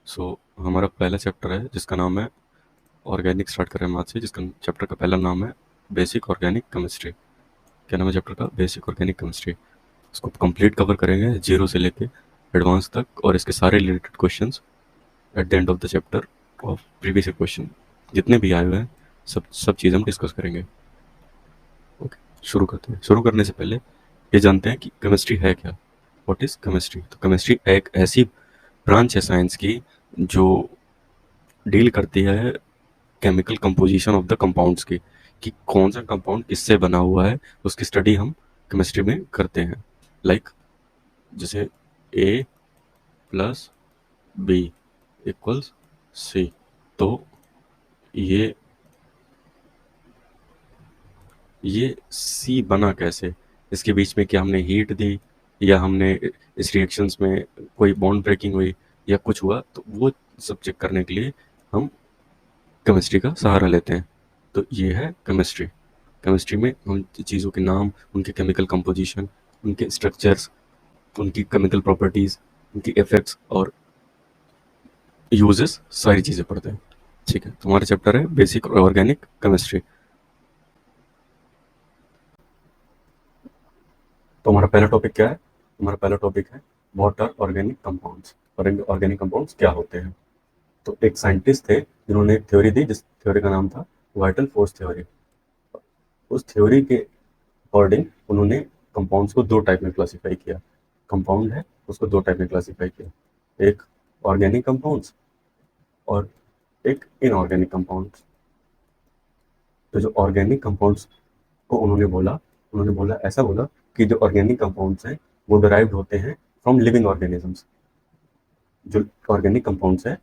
हमारा पहला चैप्टर है जिसका नाम है ऑर्गेनिक। स्टार्ट कर रहे हैं आज से, जिसका चैप्टर का पहला नाम है बेसिक ऑर्गेनिक केमिस्ट्री। क्या नाम है चैप्टर का? Basic organic chemistry. इसको कंप्लीट कवर करेंगे जीरो से लेके एडवांस तक, और इसके सारे related questions at the end of the chapter of previous question जितने भी आए हुए हैं, सब सब चीज़ हम डिस्कस करेंगे। ओके, शुरू करते हैं। शुरू करने से पहले ये जानते हैं कि केमिस्ट्री है क्या। What is chemistry? तो केमिस्ट्री एक ऐसी ब्रांच है साइंस की जो डील करती है chemical composition of the compounds की, कि कौन सा कंपाउंड किससे बना हुआ है, उसकी स्टडी हम केमिस्ट्री में करते हैं। लाइक जैसे ए प्लस बी इक्वल्स सी। तो ये ये सी बना कैसे? इसके बीच में क्या हमने हीट दी, या हमने इस रिएक्शंस में कोई बॉन्ड ब्रेकिंग हुई, या कुछ हुआ? तो वो सब चेक करने के लिए हम केमिस्ट्री का सहारा लेते हैं। तो ये है केमिस्ट्री। केमिस्ट्री में उन चीज़ों के नाम, उनके केमिकल कंपोजिशन, उनके स्ट्रक्चर्स, उनकी केमिकल प्रॉपर्टीज़, उनकी इफेक्ट्स और यूजेस, सारी चीज़ें पढ़ते हैं। ठीक है, तुम्हारा चैप्टर है बेसिक ऑर्गेनिक केमिस्ट्री। तो हमारा पहला टॉपिक क्या है? हमारा पहला टॉपिक है what are organic compounds. Organic compounds क्या होते हैं? तो एक साइंटिस्ट थे जिन्होंने एक थ्योरी दी, जिस थ्योरी का नाम था वाइटल फोर्स थ्योरी। उस थ्योरी के अकॉर्डिंग उन्होंने कंपाउंड्स को दो टाइप में क्लासिफाई किया। कंपाउंड है, उसको दो टाइप में क्लासिफाई किया। एक ऑर्गेनिक कंपाउंड्स और एक इनऑर्गेनिक कंपाउंड्स। तो जो ऑर्गेनिक कंपाउंड्स को उन्होंने बोला ऐसा बोला कि जो ऑर्गेनिक कंपाउंड्स हैं वो डिराइव्ड होते हैं फ्रॉम लिविंग ऑर्गेनिजम्स। जो ऑर्गेनिक कंपाउंड्स हैं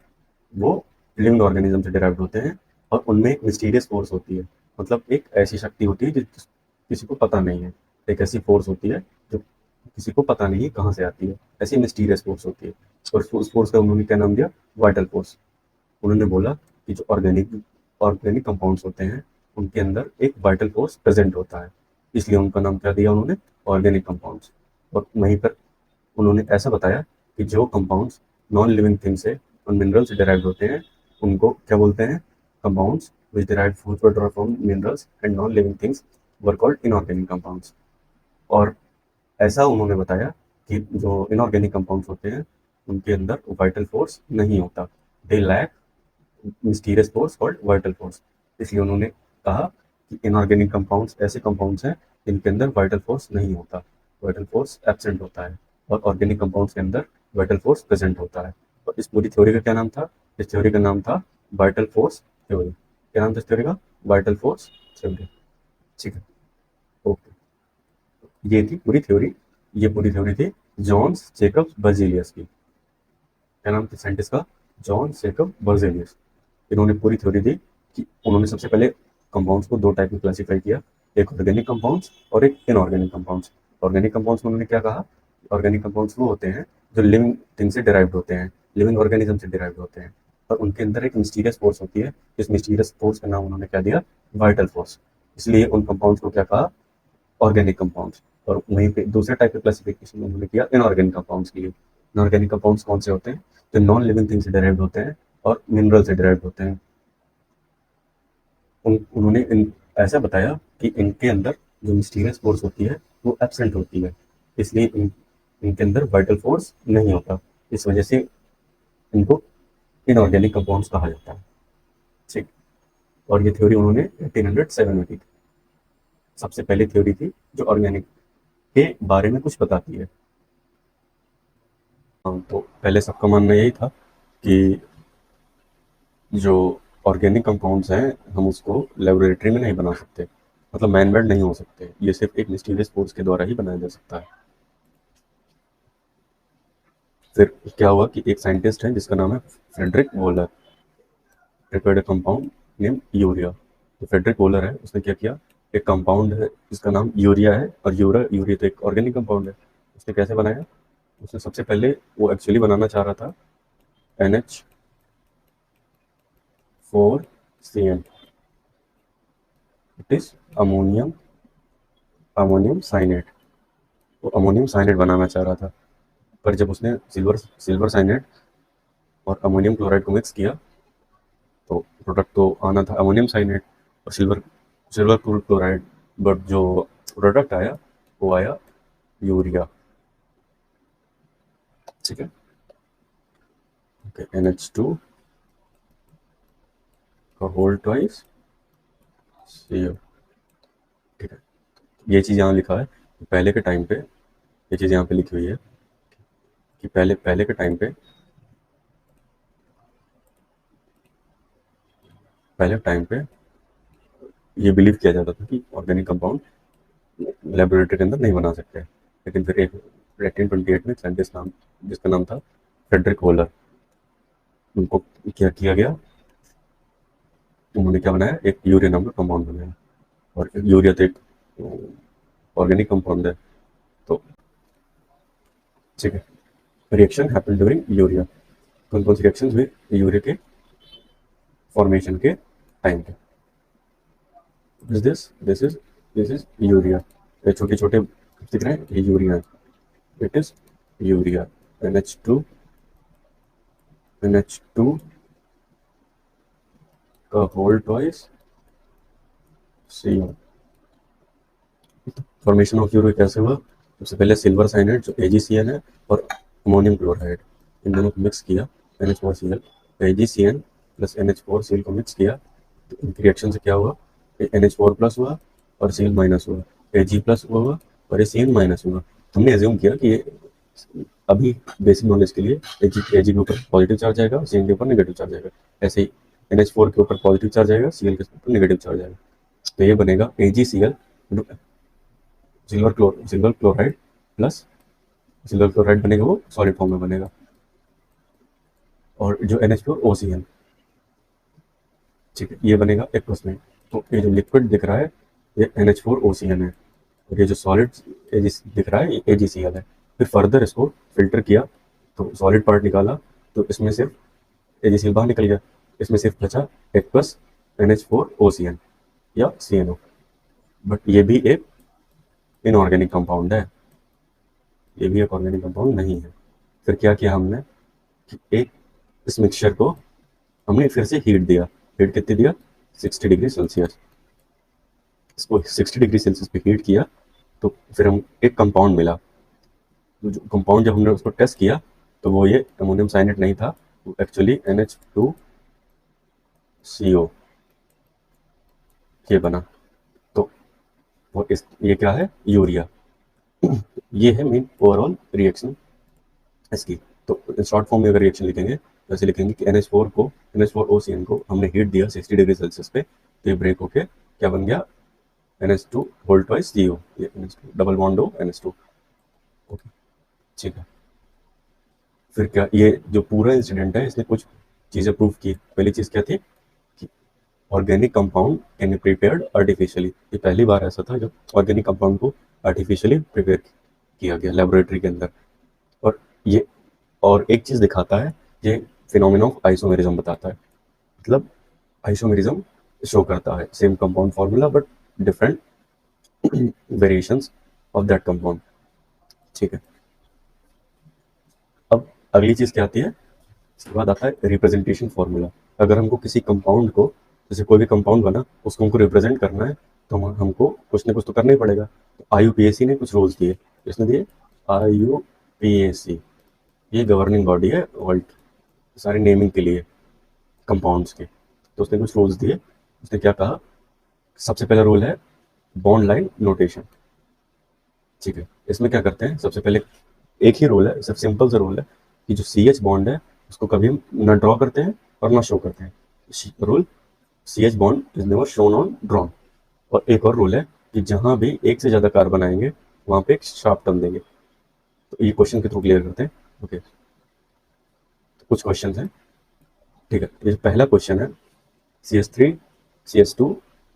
वो लिविंग ऑर्गेनिज्म से डिराइव्ड होते हैं, और उनमें एक मिस्टीरियस फोर्स होती है। मतलब एक ऐसी शक्ति होती है जो किसी को पता नहीं है। एक ऐसी फोर्स होती है जो किसी को पता नहीं कहाँ से आती है, ऐसी मिस्टीरियस फोर्स होती है। और उस फोर्स का उन्होंने क्या नाम दिया? Vital force. उन्होंने बोला कि जो ऑर्गेनिक ऑर्गेनिक कंपाउंड्स होते हैं उनके अंदर एक वाइटल फोर्स प्रेजेंट होता है, इसलिए उनका नाम क्या दिया उन्होंने? Organic compounds. और वहीं पर उन्होंने ऐसा बताया कि जो कंपाउंड्स नॉन लिविंग थिंग से और मिनरल से डिराइव होते हैं उनको क्या बोलते हैं? Compounds which derive from minerals and non living things were called inorganic compounds. और ऐसा उन्होंने बताया कि जो इनऑर्गेनिक कंपाउंड्स होते हैं उनके अंदर वाइटल फोर्स नहीं होता। They lack mysterious force called vital force. इसलिए उन्होंने कहा कि इनऑर्गेनिक कंपाउंड्स ऐसे कंपाउंड्स हैं जिनके अंदर वाइटल फोर्स नहीं होता, वाइटल फोर्स एब्सेंट होता है। और ऑर्गेनिक कंपाउंड्स के अंदर वाइटल फोर्स प्रेजेंट होता है। और इस पूरी थ्योरी का क्या नाम था? इस थ्योरी का नाम था वाइटल फोर्स थ्योरी। क्या नाम था इस थ्योरी का? Vital force theory. ठीक है, ओके। ये थी पूरी थ्योरी। ये पूरी थ्योरी थी जॉन जेकब बर्जेलियस की। क्या नाम था साइंटिस्ट का? John Jacob Berzelius. इन्होंने पूरी थ्योरी दी कि उन्होंने सबसे पहले कंपाउंड्स को दो टाइप में क्लासिफाई किया, एक ऑर्गेनिक कंपाउंड्स और एक इनऑर्गेनिक कंपाउंड्स। ऑर्गेनिक कंपाउंड्स में उन्होंने क्या कहा? ऑर्गेनिक कंपाउंड्स वो होते हैं जो लिविंग थिंग से डिराइव्ड होते हैं, लिविंग ऑर्गेनिज्म से डिराइव्ड होते हैं, और उनके अंदर एक मिस्टीरियस फोर्स होती है। इस मिस्टीरियस फोर्स का नाम उन्होंने क्या दिया? Vital force. इसलिए उन कंपाउंड्स को क्या कहा? Organic compounds. और वहीं पे दूसरे टाइप का क्लासिफिकेशन उन्होंने किया इनऑर्गेनिक कंपाउंड्स के लिए। इनऑर्गेनिक कंपाउंड्स कौन से होते हैं? जो नॉन लिविंग थिंग से डिराइव्ड होते हैं और मिनरल से डिराइव्ड होते हैं। उन्होंने ऐसा बताया कि इनके अंदर जो मिस्टीरियस फोर्स होती है वो एब्सेंट होती है, इसलिए इनके अंदर वाइटल फोर्स नहीं होता। इस वजह से इनको इनऑर्गेनिक कंपाउंड्स कहा जाता है। ठीक। और ये थ्योरी उन्होंने 1807 में दी थी। सबसे पहली थ्योरी थी जो ऑर्गेनिक के बारे में कुछ बताती है। तो पहले सबका मानना यही था कि जो ऑर्गेनिक कंपाउंड्स हैं हम उसको लेबोरेटरी में नहीं बना सकते, मतलब मैन मेड नहीं हो सकते, ये सिर्फ एक मिस्टीरियस फोर्स के द्वारा ही बनाया जा सकता है। फिर क्या हुआ कि एक साइंटिस्ट है जिसका नाम है Friedrich Wohler, prepared a compound name urea. तो फ्रेडरिक वोलर है, उसने क्या किया? एक कंपाउंड है जिसका नाम यूरिया है, और यूरिया तो एक ऑर्गेनिक कंपाउंड है। उसने कैसे बनाया? उसने सबसे पहले वो एक्चुअली बनाना चाह रहा था NH4CN, it is ammonium ammonium cyanate. वो अमोनियम साइनेट बनाना चाह रहा था, पर जब उसने सिल्वर सिल्वर साइनेट और अमोनियम क्लोराइड को मिक्स किया तो प्रोडक्ट तो आना था अमोनियम साइनेट और सिल्वर सिल्वर क्लोराइड, बट जो प्रोडक्ट आया वो आया यूरिया। ठीक है, ओके, NH2 का होल ट्वाइस CO। ठीक है, ये चीज़ यहाँ लिखा है पहले के टाइम पे, ये चीज़ यहाँ पे लिखी हुई है कि पहले पहले के टाइम पे, पहले टाइम पे ये बिलीव किया जाता था कि ऑर्गेनिक कंपाउंड लेबोरेटरी के अंदर नहीं बना सकते, लेकिन फिर एक 1828 में एक साइंटिस्ट नाम जिसका नाम था फ्रेडरिक होलर, उनको क्या किया गया, उन्होंने क्या बनाया, एक यूरिया नाम का कंपाउंड बनाया। और यूरिया तो एक ऑर्गेनिक कंपाउंड है। तो ठीक है, रिएक्शन हैपन ड्यूरिंग यूरिया, कौन कौन सी रिएक्शन हुई यूरिया के फॉर्मेशन के टाइम पे। दिस इज यूरिया, ये छोटे छोटे दिख रहे हैं, ये यूरिया है, इट इज यूरिया। NH2 का whole twice CO। Formation of urea कैसे हुआ, सबसे पहले सिल्वर साइनाइड जो AgCN है और अमोनियम क्लोराइड, इन दोनों को मिक्स किया NH4Cl, AgCN प्लस NH4Cl को मिक्स किया तो इनकी रिएक्शन से क्या हुआ, NH4 प्लस हुआ और Cl माइनस हुआ, Ag प्लस हुआ और ये CN माइनस हुआ। हमने एज्यूम किया कि ये अभी बेसिक नॉलेज के लिए Ag के ऊपर पॉजिटिव चार्ज आएगा, CN के ऊपर नेगेटिव चार्ज आएगा, ऐसे ही NH4 के ऊपर पॉजिटिव चार्ज आएगा, Cl के ऊपर नेगेटिव चार्ज आएगा। तो ये बनेगा AgCl silver chloride plus silver chloride बनेगा, वो सॉलिड फॉर्म में बनेगा, और जो NH4OCl, ठीक है, ये बनेगा एक्वस में। तो ये जो लिक्विड दिख रहा है ये NH4OCl है, और ये जो सॉलिड दिख रहा है ये AgCl है। फिर फर्दर इसको फिल्टर किया तो सॉलिड पार्ट निकाला तो इसमें सिर्फ AgCl बाहर निकल गया, इसमें सिर्फ बचा एक्वस NH4OCl या CNO। बट ये भी एक इनऑर्गेनिक कंपाउंड है, ये भी एक ऑर्गेनिक कंपाउंड नहीं है। फिर क्या किया हमने कि एक इस मिक्सचर को हमने फिर से हीट दिया, हीट कितनी दिया, 60 डिग्री सेल्सियस। इसको 60 डिग्री सेल्सियस पे हीट किया तो फिर हम एक कंपाउंड मिला, जो कंपाउंड जब हमने उसको टेस्ट किया तो वो ये अमोनियम साइनेट नहीं था, वो एक्चुअली NH2CO ये बना। तो वो ये क्या है, यूरिया। ये है मेन ओवरऑल रिएक्शन इसकी। तो शॉर्ट फॉर्म में अगर रिएक्शन लिखेंगे तो ऐसे लिखेंगे कि NH4OCN को हमने हीट दिया 60 डिग्री सेल्सियस पे, तो ये ब्रेक होके क्या बन गया, NH2 होल ट्वाइस CO, ये NH2 डबल बॉन्ड हो NH2। ओके, ठीक है। फिर क्या, ये जो पूरा इंसिडेंट है इसने कुछ चीज़ें प्रूव की। पहली चीज़ क्या थी कि organic compound can be prepared artificially. ये पहली बार ऐसा था जब ऑर्गेनिक कंपाउंड को आर्टिफिशियली प्रिपेयर किया गया लेबोरेटरी के अंदर। और ये और एक चीज़ दिखाता है, ये फिनोमेना ऑफ आइसोमेरिज्म बताता है, मतलब आइसोमेरिज्म शो करता है, same compound formula but different variations of that compound. ठीक है, अब अगली चीज़ क्या आती है, इसके बाद आता है रिप्रेजेंटेशन फार्मूला। अगर हमको किसी कंपाउंड को, जैसे कोई भी कंपाउंड बना उसको हमको रिप्रेजेंट करना है तो हमको कुछ ना कुछ तो करना ही पड़ेगा। तो IUPAC ने कुछ रूल्स दिए, किसने दिए, IUPAC, ये गवर्निंग बॉडी है वर्ल्ड सारे नेमिंग के लिए कंपाउंड्स के। तो उसने कुछ रूल्स दिए, उसने क्या कहा, सबसे पहला रूल है बॉन्ड लाइन नोटेशन। ठीक है, इसमें क्या करते हैं, सबसे पहले एक ही रूल है, सब सिंपल सा रूल है कि जो CH बॉन्ड है उसको कभी हम ना ड्रॉ करते हैं और ना शो करते हैं। Rule, CH bond is never shown on drawn. और एक और रूल है कि जहां भी एक से ज्यादा कार्बन आएंगे वहां पे एक शार्प टर्म देंगे। तो ये क्वेश्चन के थ्रू क्लियर करते हैं। ओके, तो कुछ क्वेश्चन हैं। ठीक है, ये पहला क्वेश्चन है CH3 CH2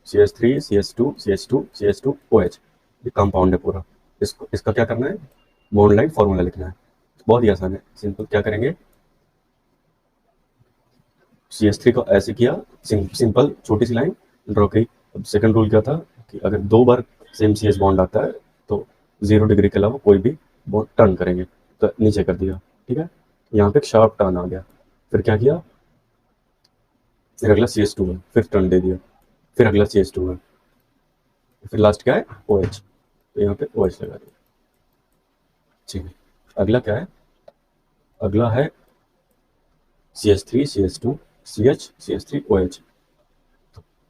CH3 CH2 CH2 CH2OH, ये कंपाउंड है पूरा। इसका क्या करना है, बॉन्ड लाइन फॉर्मूला लिखना है। बहुत ही आसान है, सिंपल क्या करेंगे, CH3 को ऐसे किया, सिंपल छोटी सी लाइन ड्रॉ की। अब सेकंड रूल क्या था कि अगर दो बार सेम CH बॉन्ड आता है तो 0 डिग्री के अलावा कोई भी बॉन्ड टर्न करेंगे, तो नीचे कर दिया। ठीक है, यहाँ पे एक शार्प टर्न आ गया। फिर क्या किया, फिर अगला CH2 है, फिर टर्न दे दिया, फिर अगला CH2 है, फिर लास्ट क्या है OH, तो यहाँ पे OH लगा दिया। ठीक है, अगला क्या है, अगला है CH3 CH2 CH CH3 OH।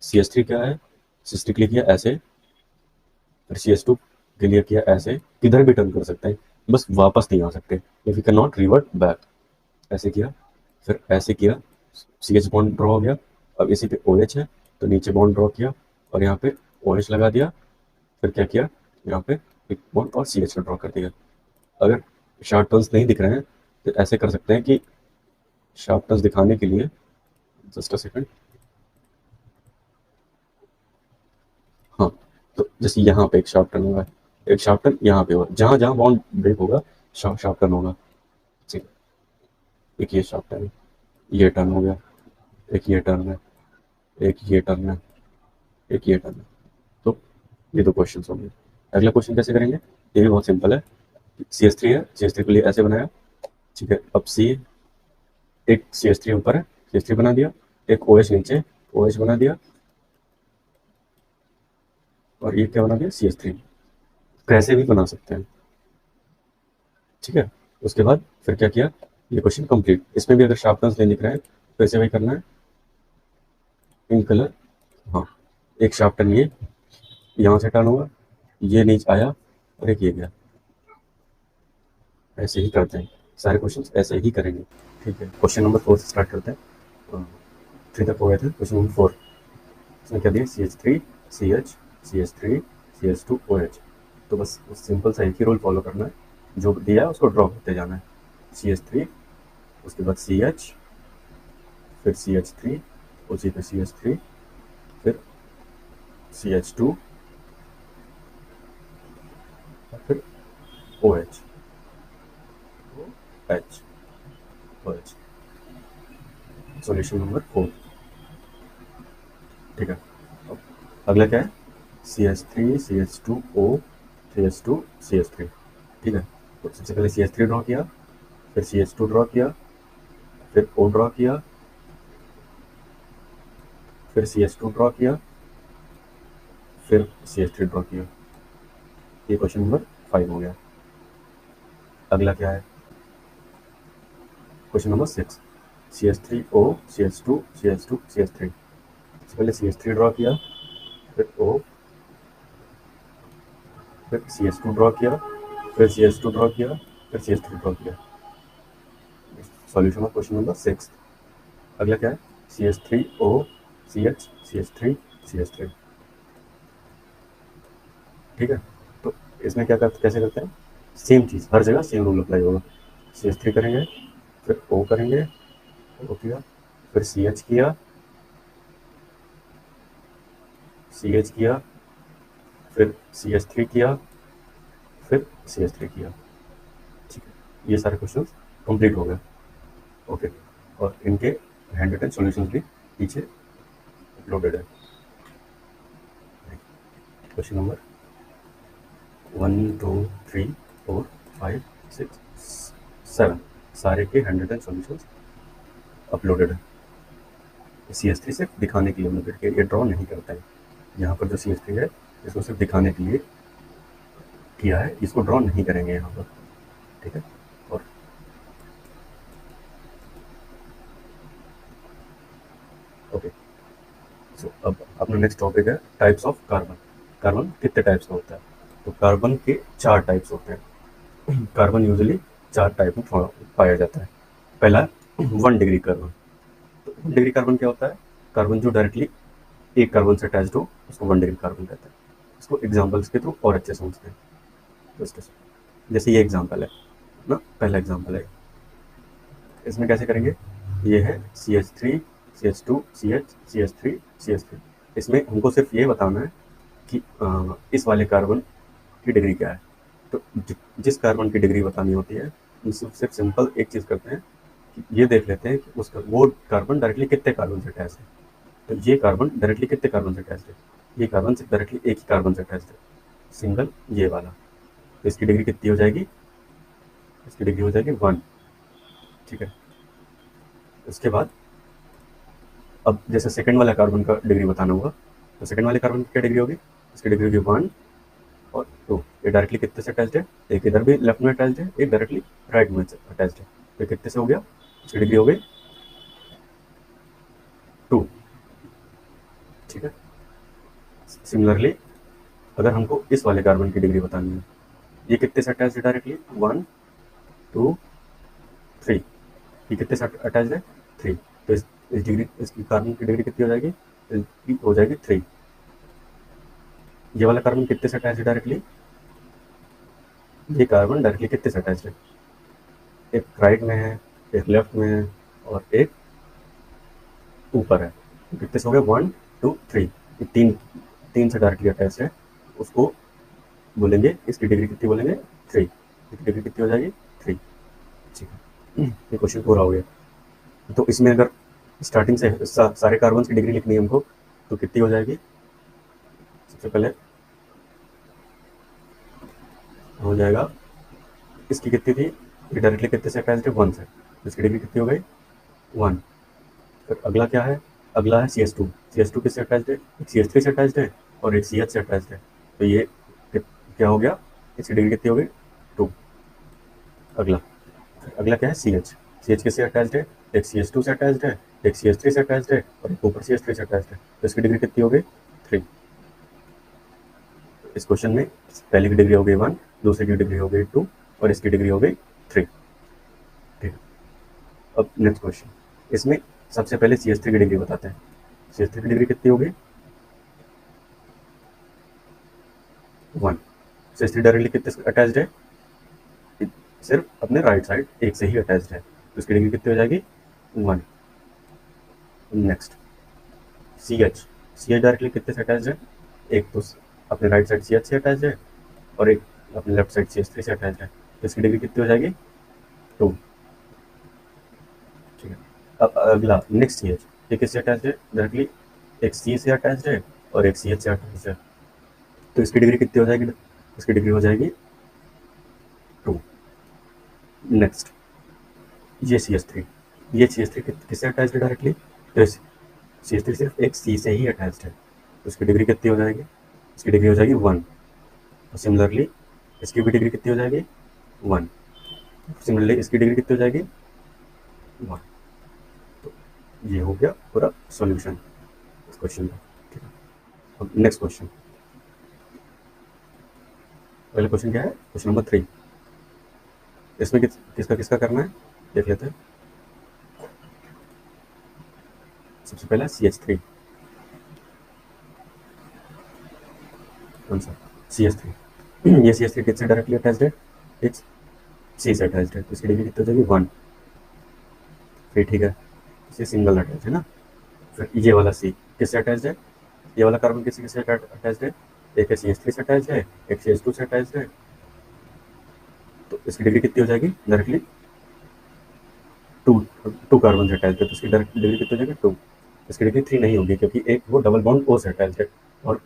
CH3 क्या है, CH3 के लिए किया ऐसे, फिर CH2 के लिए किया ऐसे, किधर भी टर्न कर सकते हैं, बस वापस नहीं आ सकते, if you can not revert back. ऐसे किया, फिर ऐसे किया, CH बॉन्ड ड्रॉ हो गया, अब इसी पे OH है, तो नीचे बॉन्ड ड्रॉ किया और यहाँ पे OH लगा दिया, फिर क्या किया, यहाँ पे एक बॉन्ड और CH ड्रॉ कर दिया। अगर शार्प टर्न्स नहीं दिख रहे हैं तो ऐसे कर सकते हैं कि शार्प टर्न्स दिखाने के लिए, जस्ट अ सेकंड, हाँ, तो जैसे यहाँ पे एक शार्प टर्न होगा, एक शार्प टर्न यहाँ पे होगा, जहाँ जहाँ बॉन्ड ब्रेक होगा शार्प टर्न होगा। ठीक है, एक ये शार्प टर्न है, ये टर्न हो गया, एक ये टर्न है, एक ये टर्न है, एक ये टर्न है। तो ये दो क्वेश्चन हो गए। अगला क्वेश्चन कैसे करेंगे, ये भी बहुत सिंपल है। CH3 है, CH3 के लिए ऐसे बनाया, ठीक है, अब C, एक CH3 ऊपर है, CH3 बना दिया, एक OH नीचे, OH बना दिया, और ये क्या बना दिया CH3। कैसे भी बना सकते हैं, ठीक है। उसके बाद फिर क्या किया, ये क्वेश्चन कंप्लीट। इसमें भी अगर शार्पनेस नहीं दिख रहा है तो ऐसे वही करना है, इन कलर, हाँ, एक शार्प टर्न ये यहाँ से टर्न हुआ, ये नीचे आया और एक ये गया। ऐसे ही करते हैं, सारे क्वेश्चन ऐसे ही करेंगे। ठीक है, क्वेश्चन नंबर 4 से स्टार्ट करते हैं। 3 तक हो गए थे, क्वेश्चन नंबर 4, इसमें क्या दिया, CH3 CH CH3 CH2 OH। तो बस सिंपल सा एक ही रूल फॉलो करना है, जो दिया है उसको ड्रॉ करते जाना है। CH3, उसके बाद CH, फिर CH3, उसी पे CH3, फिर CH2, फिर OH, H, OH। Solution number 4। ठीक है, अब अगला क्या है, CH3 CH2O CH2 CH3। ठीक है, तो सबसे पहले CH3 ड्रॉ किया, फिर CH2 ड्रॉ किया, फिर O ड्रॉ किया, फिर CH2 ड्रॉ किया, फिर CH3 ड्रॉ किया। ये क्वेश्चन नंबर 5 हो गया। अगला क्या है, question number 6, CH3O CH2 CH2 CH3। सबसे पहले CH3 ड्रॉ किया, फिर O, फिर CH2 ड्रॉ किया, फिर CH2 ड्रॉ किया, फिर CH3 ड्रॉ किया। Solution of question number 6। अगला क्या है, CH3O CH CH3 CH3। ठीक है, तो इसमें क्या करते, कैसे करते हैं, सेम चीज़ हर जगह सेम रूल अप्लाई होगा। CH3 करेंगे, फिर O करेंगे, O किया, फिर CH किया, CH किया, फिर CH3 किया, फिर CH3 किया। ठीक है, ये सारे क्वेश्चन कंप्लीट हो गए। ओके, और इनके हैंड रिटन सॉल्यूशन भी पीछे अपलोडेड है। क्वेश्चन नंबर 1 2 3 4 5 6 7 सारे के हैंड रिटन सॉल्यूशन अपलोडेड है। CH3 सिर्फ दिखाने के लिए हम लोग ये ड्रॉ नहीं करते हैं। यहाँ पर जो CH3 है इसको सिर्फ दिखाने के लिए किया है, इसको ड्रॉ नहीं करेंगे यहाँ पर। ठीक है, और ओके, सो अब अपना नेक्स्ट टॉपिक है टाइप्स ऑफ कार्बन। कार्बन कितने टाइप्स का होता है, तो कार्बन के 4 टाइप्स होते हैं। कार्बन यूजुअली 4 टाइप में पाया जाता है। पहला 1 डिग्री कार्बन। तो 1 डिग्री कार्बन क्या होता है, कार्बन जो डायरेक्टली एक कार्बन से अटैच्ड हो उसको 1 डिग्री कार्बन कहते हैं। इसको एग्जाम्पल्स के थ्रू और अच्छे समझते हैं। जैसे ये एग्जाम्पल है ना, पहला एग्जाम्पल है, इसमें कैसे करेंगे, ये है CH3 CH2 CH CH3 CH3। इसमें हमको सिर्फ ये बताना है कि इस वाले कार्बन की डिग्री क्या है। तो जिस कार्बन की डिग्री बतानी होती है, हम सिर्फ सिंपल एक चीज़ करते हैं कि ये देख लेते हैं कि उसका वो कार्बन डायरेक्टली कितने कार्बन से अटैच है। तो ये कार्बन डायरेक्टली कितने कार्बन से अटैच है, ये कार्बन से डायरेक्टली एक ही कार्बन से अटैच है, सिंगल ये वाला। तो इसकी डिग्री कितनी हो जाएगी, इसकी डिग्री हो जाएगी 1। ठीक है, उसके बाद अब जैसे सेकंड वाला कार्बन का डिग्री बताना होगा, तो सेकंड वाले कार्बन की क्या डिग्री होगी, इसकी डिग्री होगी 1 और 2। ये डायरेक्टली कितने से अटैच्ड है, एक इधर भी लेफ्ट में अटैच्ड है, एक डायरेक्टली राइट में अटैच्ड है, तो कितने से हो गया, इसकी डिग्री हो गई 2। ठीक है। सिमिलरली अगर हमको इस वाले कार्बन की डिग्री बतानी है, ये कितने से अटैच्ड है डायरेक्टली, 1 2 3, ये कितने से अटैच्ड है 3, तो इस डिग्री, इसकी कार्बन की डिग्री कितनी हो जाएगी, इसकी हो जाएगी 3। ये वाला कार्बन कितने से अटैच्ड है डायरेक्टली, ये कार्बन डायरेक्टली कितने से अटैच्ड है, एक राइट में है, एक लेफ्ट में है और एक ऊपर है, तो कितने से हो गए 1 2 3, ये तीन तीन से डायरेक्टली अटैच है, उसको बोलेंगे, इसकी डिग्री कितनी बोलेंगे 3, इसकी डिग्री कितनी हो जाएगी 3। ठीक है, ये क्वेश्चन पूरा हो गया। तो इसमें अगर स्टार्टिंग से सारे कार्बन की डिग्री लिखनी है हमको, तो कितनी हो जाएगी, सबसे पहले हो जाएगा, इसकी कितनी थी, ये डायरेक्टली कितने से अटैच है 1 से, तो इसकी डिग्री कितनी हो गई 1। फिर अगला क्या है, अगला है CS2। CS2 किससे अटैच्ड है, एक CH3 से अटैच्ड है और एक CH से अटैच्ड है, तो ये क्या हो गया, इसकी डिग्री कितनी हो गई 2। अगला अगला क्या है CH। CH किससे अटैच्ड है, एक CH2 से अटैच्ड है, एक CH3 से अटैच्ड है और एक ऊपर CH3 से अटैच्ड है, तो इसकी डिग्री कितनी हो गई 3। इस क्वेश्चन में पहले की डिग्री हो गई 1, दूसरे की डिग्री हो गई 2 और इसकी डिग्री हो गई 3। ठीक है। अब नेक्स्ट क्वेश्चन, इसमें सबसे पहले CH3 की डिग्री बताते हैं। CH3 की डिग्री कितनी होगी 1। CH3 डायरेक्टली कितने से अटैच्ड है, सिर्फ अपने राइट साइड एक से ही अटैच्ड है, तो इसकी डिग्री कितनी हो जाएगी 1। Next CH। CH डायरेक्टली कितने से अटैच्ड है, एक तो अपने राइट साइड CH से अटैच्ड है और एक अपने लेफ्ट साइड CH3 से अटैच्ड है, तो इसकी डिग्री कितनी हो जाएगी 2। ठीक है। अब अगला नेक्स्ट CH, ये किससे अटैच्ड है डायरेक्टली, एक C से अटैच्ड है और एक CH से अटैच्ड है, तो इसकी डिग्री कितनी हो जाएगी, इसकी डिग्री हो जाएगी 2। नेक्स्ट ये CH3, ये CH3 किससे अटैच्ड है डायरेक्टली, तो CH3 सिर्फ एक C से ही अटैच्ड है, तो इसकी डिग्री कितनी हो जाएगी, इसकी डिग्री हो जाएगी 1। और सिमिलरली इसकी भी डिग्री कितनी हो जाएगी 1। सिमिलरली इसकी डिग्री कितनी हो जाएगी 1। तो ये हो गया पूरा सॉल्यूशन इस क्वेश्चन का। ठीक है। अब नेक्स्ट क्वेश्चन, पहले क्वेश्चन क्या है, क्वेश्चन नंबर 3। इसमें किसका किसका करना है देख लेते हैं। सबसे पहला CH3, कौन सा CH3, ये CH3 किससे डायरेक्टली अटैच्ड है, एक C से अटैच्ड है, तो इसकी डिग्री कितनी हो जाएगी 1। फिर ठीक है, इसे सिंगल अटैच है ना। फिर ये वाला C किससे अटैच्ड है, ये वाला कार्बन किसी किससे अटैच्ड है, एक CH3 से अटैच्ड है, एक CH2 से अटैच्ड है, तो इसकी डिग्री कितनी हो जाएगी डायरेक्टली 2 कार्बन से अटैच्ड है, तो इसकी डायरेक्ट डिग्री कितनी हो जाएगी 2। इसकी डिग्री 3 नहीं होगी क्योंकि एक वो डबल बॉन्ड O से अटैच्ड है, और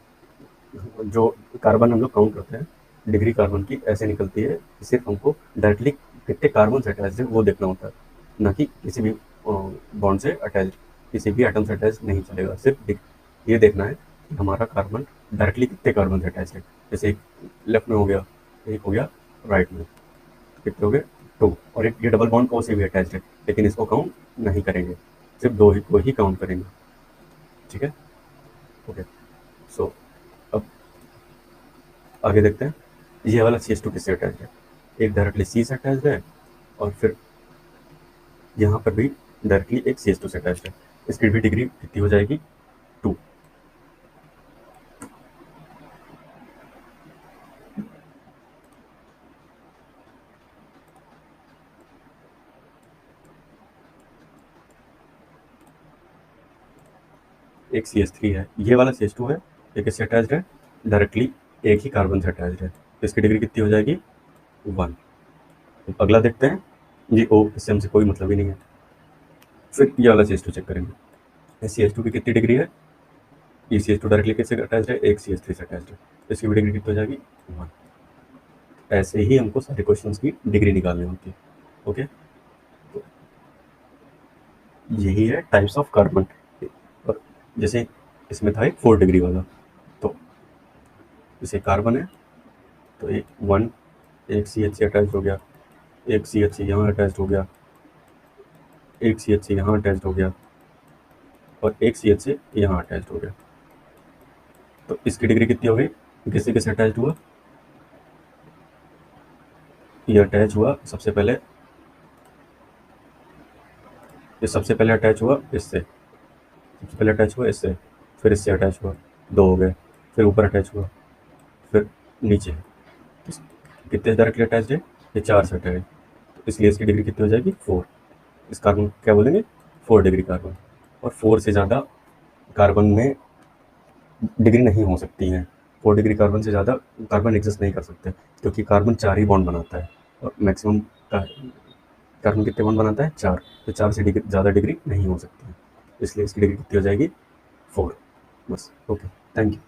जो कार्बन हम लोग काउंट करते हैं डिग्री कार्बन की ऐसे निकलती है कि सिर्फ हमको डायरेक्टली कितने कार्बन से अटैच्ड है वो देखना होता है, ना कि किसी भी बॉन्ड से अटैच्ड, किसी भी एटम से अटैच नहीं चलेगा, सिर्फ ये देखना है कि हमारा कार्बन डायरेक्टली कितने कार्बन से अटैच है। जैसे एक लेफ्ट में हो गया, एक हो गया राइट में, कितने हो गए 2, और एक ये डबल बॉन्ड O से भी अटैच है, लेकिन इसको काउंट नहीं करेंगे, सिर्फ 2 को ही काउंट करेंगे। ठीक है, ओके। सो अब आगे देखते हैं, ये वाला CH2 किससे अटैच है, एक डायरेक्टली C से अटैच है और फिर यहाँ पर भी डायरेक्टली एक CH2 से अटैच है, इसकी भी डिग्री कितनी हो जाएगी 2। एक CH3 है, ये वाला CH2 है, ये किससे अटैच्ड है, डायरेक्टली एक ही कार्बन से अटैच्ड है, तो इसकी डिग्री कितनी हो जाएगी 1। तो अगला देखते हैं, ये O, इससे हमसे कोई मतलब ही नहीं है। फिर ये वाला CH2 चेक करेंगे, CH2 की कितनी डिग्री है, ये CH2 डायरेक्टली किससे अटैच्ड है, एक CH3 से अटैच्ड है, तो इसकी भी डिग्री कितनी हो जाएगी 1। ऐसे ही हमको सारे क्वेश्चंस की डिग्री निकालनी होती है। ओके, तो यही है टाइप्स ऑफ कार्बन। और जैसे इसमें था एक 4 डिग्री वाला, तो जैसे कार्बन है तो एक CH अटैच हो गया, एक CH यहाँ अटैच हो गया, एक CH यहाँ अटैच हो गया और एक CH यहाँ अटैच हो गया। तो इसकी डिग्री कितनी हो गई? किससे किससे अटैच हुआ? ये अटैच हुआ सबसे पहले, ये सबसे पहले अटैच हुआ इससे, सबसे पहले अटैच हुआ इससे, फिर इससे अटैच हुआ, 2 हो गए, फिर ऊपर अटैच हुआ, फिर नीचे। कितने डायरेक्टली अटैच है? ये 4 से अटैच है, तो इसलिए इसकी डिग्री कितनी हो जाएगी? 4। इस कार्बन क्या बोलेंगे? 4 डिग्री कार्बन। और 4 से ज़्यादा कार्बन में डिग्री नहीं हो सकती है। 4 डिग्री कार्बन से ज़्यादा कार्बन एग्जिस्ट नहीं कर सकते, क्योंकि कार्बन 4 ही बॉन्ड बनाता है और मैक्सिमम कार्बन कितने बॉन्ड बनाता है? 4। तो 4 से ज़्यादा डिग्री नहीं हो सकती है, इसलिए इसकी डिग्री कितनी हो जाएगी? 4। बस। Okay, thank you.